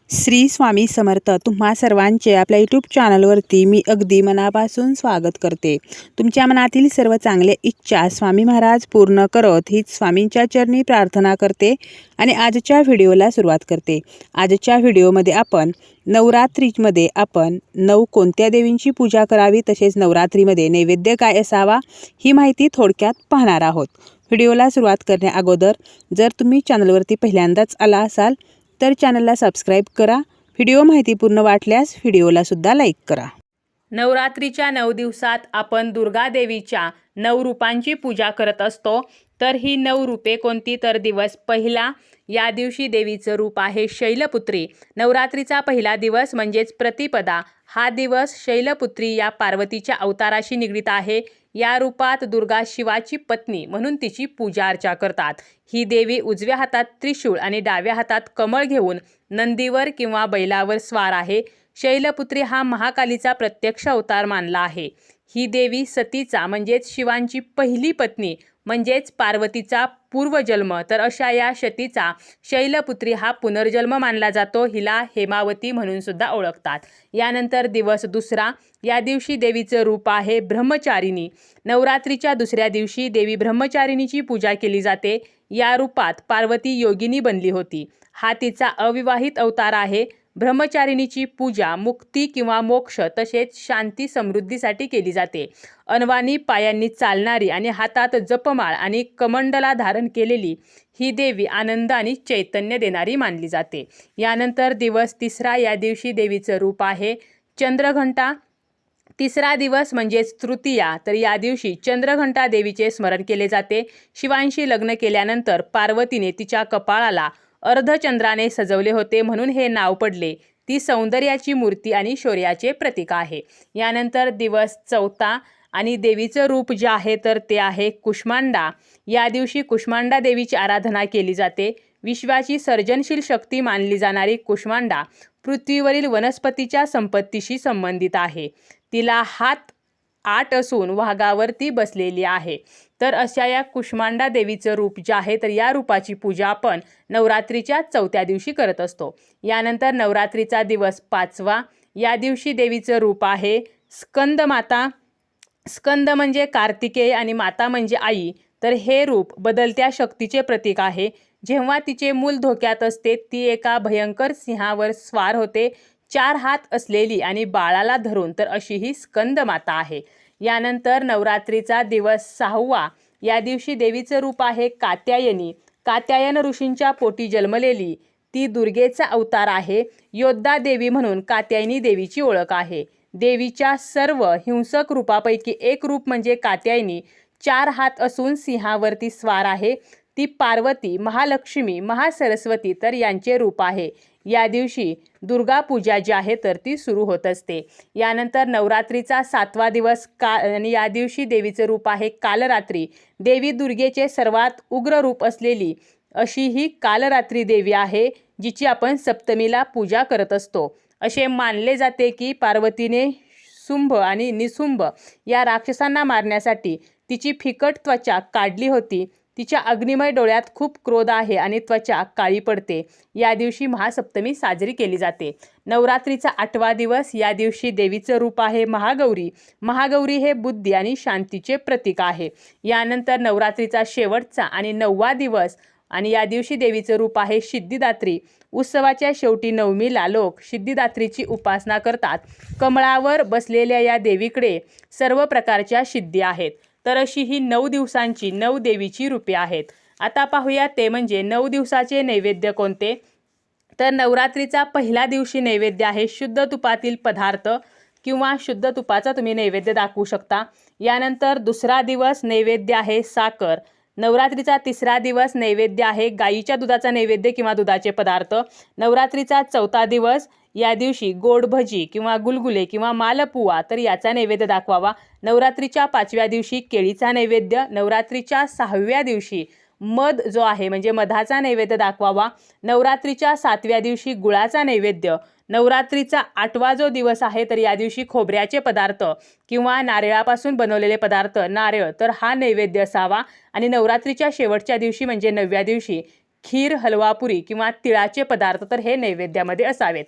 श्री स्वामी समर्थ तुम्हा सर्वांचे आपल्या यूट्यूब चॅनलवरती मी अगदी मनापासून स्वागत करते। तुमच्या मनातील सर्व चांगल्या इच्छा स्वामी महाराज पूर्ण करत हीच स्वामींच्या चरणी प्रार्थना करते आणि आजच्या व्हिडिओला सुरुवात करते। आजच्या व्हिडिओमध्ये आपण नवरात्रीमध्ये आपण 9 कोणत्या देवींची पूजा करावी तसेच नवरात्रीमध्ये नैवेद्य काय असावा ही माहिती थोडक्यात पाहणार आहोत। व्हिडिओला सुरुवात करण्या अगोदर जर तुम्ही चॅनलवरती पहिल्यांदाच आला असाल तर चॅनलला सबस्क्राइब करा। व्हिडिओ माहितीपूर्ण वाटल्यास व्हिडिओला सुद्धा लाईक करा। नवरात्रीच्या 9 दिवसात आपण दुर्गा देवीच्या 9 रूपांची पूजा करत असतो। तर ही 9 रूपे कोणती तर दिवस पहिला या दिवशी देवीचं रूप आहे शैलपुत्री। नवरात्रीचा पहिला दिवस म्हणजेच प्रतिपदा हा दिवस शैलपुत्री या पार्वतीच्या अवताराशी निगडित आहे। या रूपात दुर्गा शिवाची पत्नी म्हणून तिची पूजा अर्चा करतात। ही देवी उजव्या हातात त्रिशूळ आणि डाव्या हातात कमळ घेऊन नंदीवर किंवा बैलावर स्वार आहे। शैलपुत्री हा महाकालीचा प्रत्यक्ष अवतार मानला आहे। ही देवी सतीचा म्हणजेच शिवांची पहिली पत्नी म्हणजेच पार्वतीचा पूर्वजन्म, तर अशा या सतीचा शैलपुत्री हा पुनर्जन्म मानला जातो। हिला हेमावती म्हणून सुद्धा ओळखतात। यानंतर दिवस दुसरा या दिवशी देवीचं रूप आहे ब्रह्मचारिणी। नवरात्रीच्या दुसऱ्या दिवशी देवी ब्रह्मचारिणीची पूजा केली जाते। या रूपात पार्वती योगिनी बनली होती। हा तिचा अविवाहित अवतार आहे। ब्रह्मचारिणीची पूजा मुक्ती किंवा मोक्ष तसेच शांती समृद्धीसाठी केली जाते। अनवाणी पायांनी चालणारी आणि हातात जपमाळ आणि कमंडला धारण केलेली ही देवी आनंद आणि चैतन्य देणारी मानली जाते। यानंतर दिवस तिसरा या दिवशी देवीचं रूप आहे चंद्रघंटा। तिसरा दिवस म्हणजेच तृतीया, तर या दिवशी चंद्रघंटा देवीचे स्मरण केले जाते। शिवांशी लग्न केल्यानंतर पार्वतीने तिच्या कपाळाला अर्धचंद्राने सजवले होते म्हणून हे नाव पडले। ती सौंदर्याची मूर्ती आणि शौर्याचे प्रतीक आहे। यानंतर दिवस चौथा आणि देवीचं रूप जे आहे तर ते आहे कुष्मांडा। या दिवशी कुष्मांडा देवीची आराधना केली जाते। विश्वाची सर्जनशील शक्ती मानली जाणारी कुष्मांडा पृथ्वीवरील वनस्पतीच्या संपत्तीशी संबंधित आहे। तिला हात 8 असून वाघावर ती बसलेली आहे। तर अशा या कुष्मांडा देवीचं रूप जे आहे तर या रूपाची पूजा आपण नवरात्रीच्या चौथ्या दिवशी करत असतो। यानंतर नवरात्रीचा दिवस पाचवा या दिवशी देवीचं रूप आहे स्कंद माता। स्कंद म्हणजे कार्तिकेय आणि माता म्हणजे आई। तर हे रूप बदलत्या शक्तीचे प्रतीक आहे। जेव्हा तिचे मूल धोक्यात असते ती एका भयंकर सिंहावर स्वार होते, 4 हात असलेली आणि बाळाला धरून, तर अशी ही स्कंद माता आहे। यानंतर नवरात्रीचा दिवस 6वा या दिवशी देवीचं रूप आहे कात्यायनी। कात्यायन ऋषींच्या पोटी जन्मलेली ती दुर्गेचा अवतार आहे। योद्धा देवी म्हणून कात्यायनी देवीची ओळख आहे। देवीच्या सर्व हिंसक रूपापैकी एक रूप म्हणजे कात्यायनी 4 हात असून सिंहावरती स्वार आहे। ती पार्वती, महालक्ष्मी, महासरस्वती तर यांचे रूप आहे। या दिवशी दुर्गा पूजा जी आहे तर ती सुरू होत असते। यानंतर नवरात्रीचा 7वा दिवस आणि या दिवशी देवीचं रूप आहे कालरात्री। देवी दुर्गेचे सर्वात उग्र रूप असलेली अशी ही कालरात्री देवी आहे, जिची आपण सप्तमीला पूजा करत असतो। असे मानले जाते की पार्वतीने शुंभ आणि निशुंभ या राक्षसांना मारण्यासाठी तिची फिकट त्वचा काढली होती। तिच्या अग्निमय डोळ्यात खूप क्रोध आहे आणि त्वचा काळी पडते। या दिवशी महासप्तमी साजरी केली जाते। नवरात्रीचा 8वा दिवस या दिवशी देवीचं रूप आहे महागौरी। महागौरी हे बुद्धी आणि शांतीचे प्रतीक आहे। यानंतर नवरात्रीचा शेवटचा आणि 9वा दिवस आणि या दिवशी देवीचं रूप आहे सिद्धिदात्री। उत्सवाच्या शेवटी नवमीला लोक सिद्धिदात्रीची उपासना करतात। कमळावर बसलेल्या या देवीकडे सर्व प्रकारच्या सिद्धी आहेत। तर अशी ही 9 दिवसांची 9 देवीची रूपे आहेत। आता पाहूया ते म्हणजे 9 दिवसाचे नैवेद्य कोणते। तर नवरात्रीचा पहिला दिवशी नैवेद्य आहे शुद्ध तुपातील पदार्थ किंवा शुद्ध तुपाचा तुम्ही नैवेद्य दाखवू शकता। यानंतर दुसरा दिवस नैवेद्य आहे साखर। नवरात्रीचा तिसरा दिवस नैवेद्य आहे गाईच्या दुधाचा नैवेद्य किंवा दुधाचे पदार्थ। नवरात्रीचा चौथा दिवस या दिवशी गोड भजी किंवा गुलगुले किंवा मालपुवा तर याचा नैवेद्य दाखवावा। नवरात्रीच्या 5व्या दिवशी केळीचा नैवेद्य। नवरात्रीच्या 6व्या दिवशी मध जो आहे म्हणजे मधाचा नैवेद्य दाखवावा। नवरात्रीच्या 7व्या दिवशी गुळाचा नैवेद्य। नवरात्रीचा 8वा जो दिवस आहे तर या दिवशी खोबऱ्याचे पदार्थ किंवा नारळापासून बनवलेले पदार्थ नारळ तर हा नैवेद्य असावा। आणि नवरात्रीच्या शेवटच्या दिवशी म्हणजे 9व्या दिवशी खीर, हलवा, पुरी किंवा तिळाचे पदार्थ तर हे नैवेद्यामध्ये असावेत.